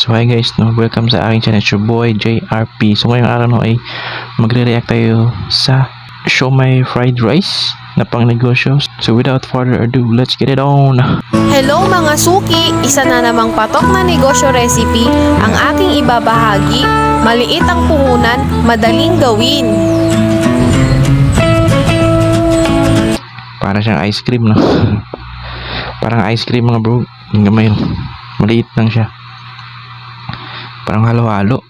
So hi guys, no, welcome sa aking channel, it's your boy JRP. So ngayong araw no, ay magre-react tayo sa siomai fried rice na pang negosyo. So without further ado, let's get it on. Hello mga suki! Isa na namang patok na negosyo recipe ang aking ibabahagi. Maliit ang puhunan, madaling gawin. Para siyang ice cream, no? Parang ice cream mga bro. Yung gamay, maliit lang siya. Parang halo-halo.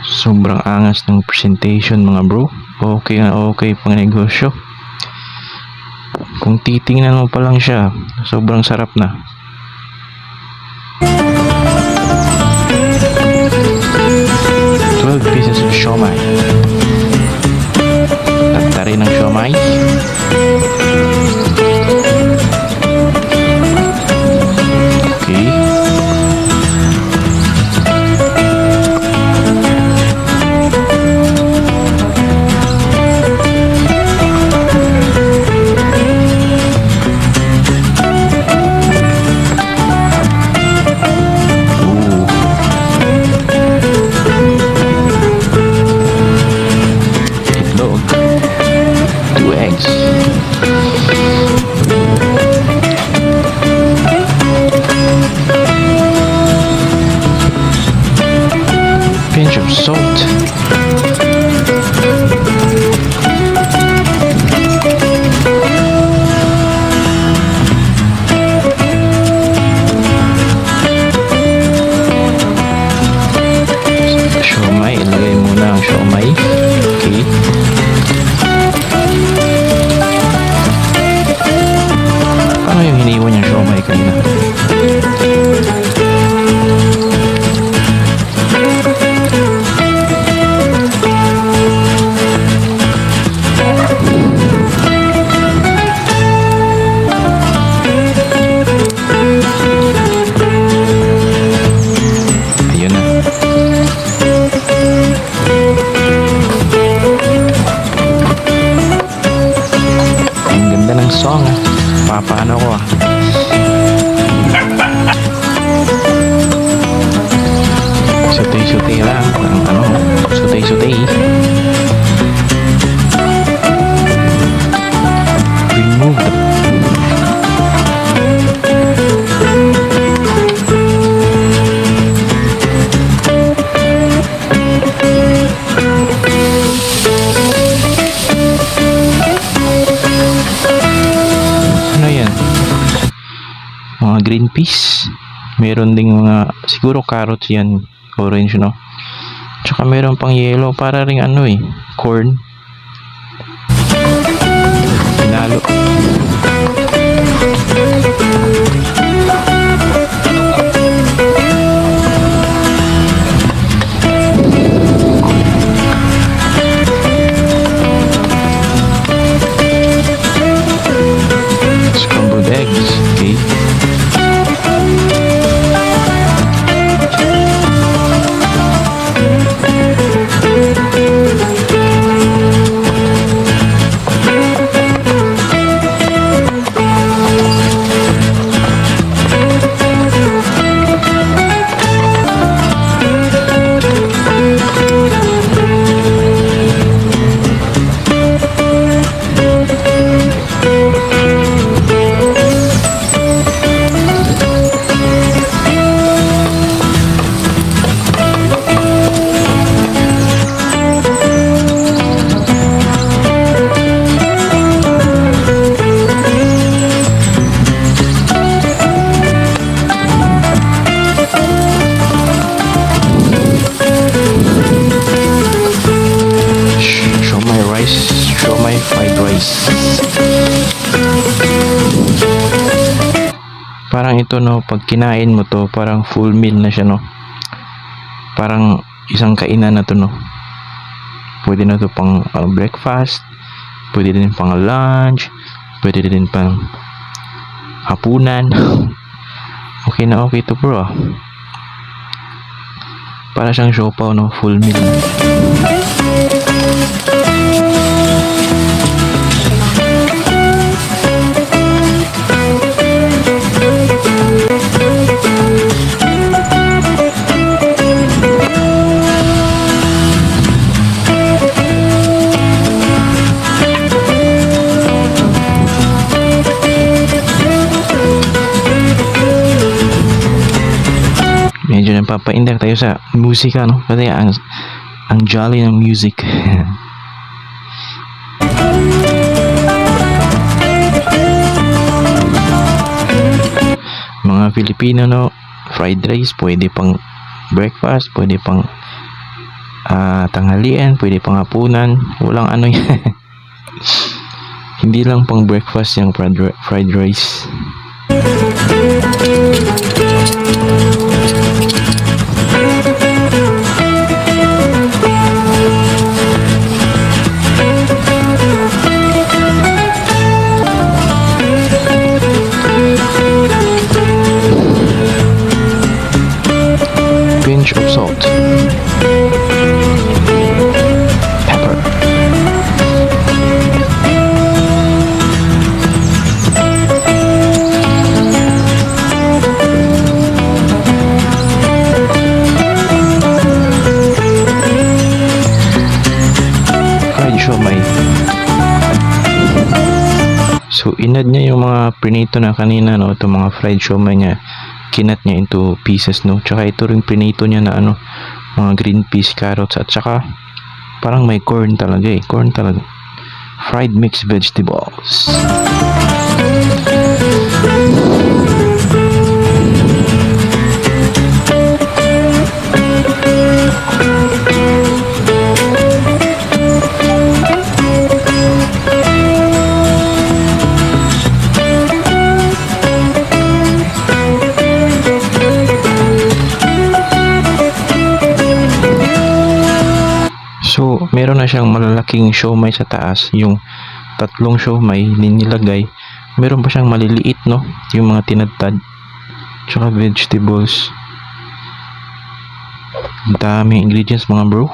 Sobrang angas ng presentation mga bro. Okay na okay pang negosyo. Kung titingnan mo pa lang siya, sobrang sarap na. Pieces of siomai. Tari ng siomai. Okay. Pinch of salt. Siomai, ilagay muna ang siomai. Okay. Paano yung hiniwan yung siomai kanina? Song, papaano ko sutay-sutay lang, sutay-sutay. Remove the mga green peas, meron ding mga siguro carrots yan, orange no, tsaka meron pang yellow para ring corn. Pinalo. Scrambled eggs, okay. Siomai fried rice. Parang ito no, pag kinain mo to, parang full meal na siya no. Parang isang kainan na to no. Pwede na to pang breakfast, pwede din pang lunch, pwede din pang hapunan. Okay na okay to bro. Para siyang siopaw, no? Full meal. Medyo napapaindak tayo sa musika, no? Kasi ang jolly ng music. Mga Filipino, no? Fried rice, pwede pang breakfast, pwede pang tanghalian, pwede pang hapunan. Walang ano yan. Hindi lang pang breakfast yung fried rice. Pinch of salt, pepper, fried siomai. So inad niya yung mga prinito na kanina, no, itong mga fried siomai niya. Kinat niya into pieces, no? Tsaka ito ring prinito niya na ano, mga green peas, carrots, at saka parang may corn talaga eh. Corn talaga. Fried mixed vegetables. So, meron na siyang malalaking siomai sa taas, yung tatlong siomai nilagay. Meron pa siyang maliliit, no? Yung mga tinadtad. Tsaka vegetables. Ang daming ingredients, mga bro.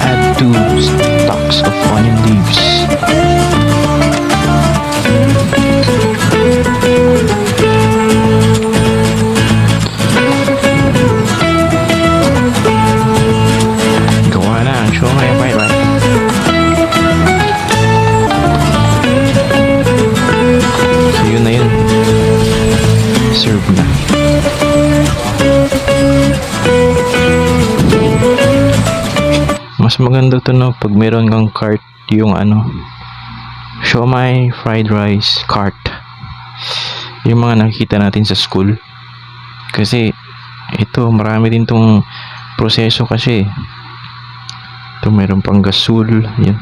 Add 2 stalks of onion leaves. Gawa na ang siomai fried rice. So yun na yun. Serve na. Mas maganda to, no, pag meron kang cart, yung ano, siomai fried rice cart. Yung mga nakikita natin sa school. Kasi ito, marami din tong proseso kasi. Ito, meron pang gasol. Yun.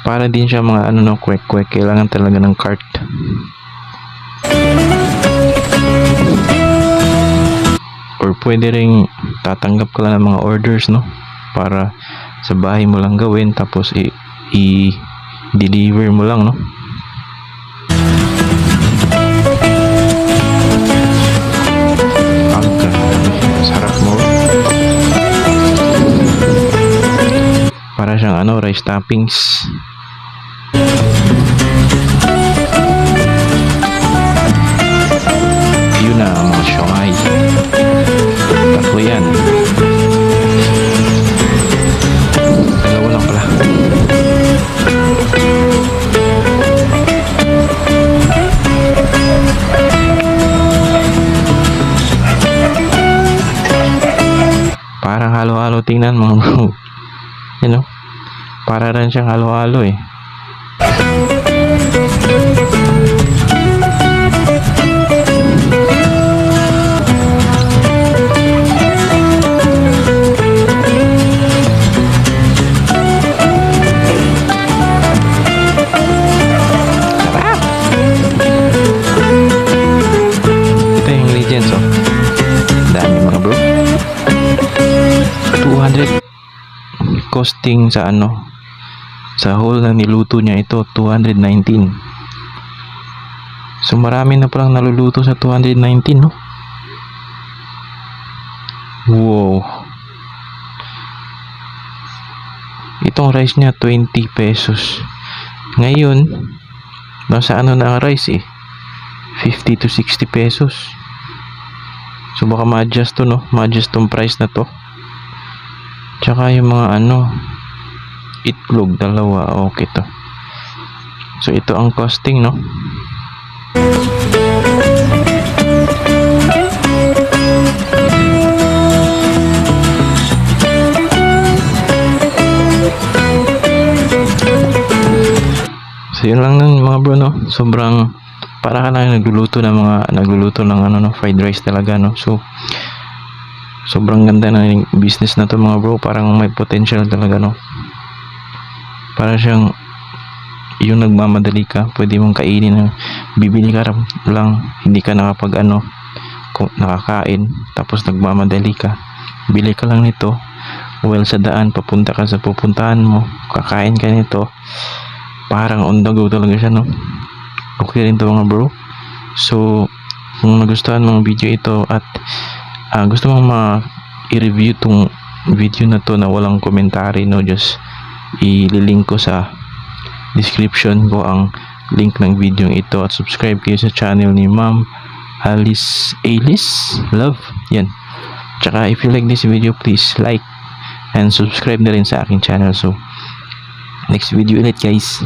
Para din siya mga ano, no, kwek-kwek. Kailangan talaga ng cart. Or pwede ring tatanggap ka lang ng mga orders, no? Para sa bahay mo lang gawin, tapos i-deliver mo lang, no? Agka, sarap mo. Para siyang ano, rice toppings. Yun na ang mga siomai. Tatlo yan. Dalawa lang pala. Parang halo-halo tingnan mga bro. You know? Para rin siyang halo-halo eh. Ito yung ingredients, oh. Dami mga bro. 200 costing sa ano, Sa whole na niluto niya ito, 219. So marami na palang naluluto sa 219, no? Wow. Itong rice niya 20 pesos. Ngayon, nasa ano na ang rice 50 to 60 pesos. So baka ma-adjust to, no? Ma-adjust tong price na to. Tsaka yung mga itlog, dalawa, okay to. So ito ang costing, no? So yun lang nun mga bro, no? Sobrang para ka lang nagluluto ng fried rice talaga, no? So sobrang ganda ng business na to mga bro, parang may potential talaga, no? Para siyang yung nagmamadali ka, pwede mong kainin na bibili ka lang, hindi ka kung nakakain, tapos nagmamadali ka, bili ka lang nito, well sa daan, papunta ka sa pupuntahan mo, kakain ka nito, parang on the go talaga siya, no? Okay rin to mga bro. So kung nagustuhan mga video ito at gusto mong i-review tong video na to na walang commentary, no, just ililink ko sa description ko ang link ng video ito, at subscribe kayo sa channel ni Ma'am Alice Love, yan. Tsaka if you like this video, please like and subscribe na rin sa aking channel. So next video ulit guys.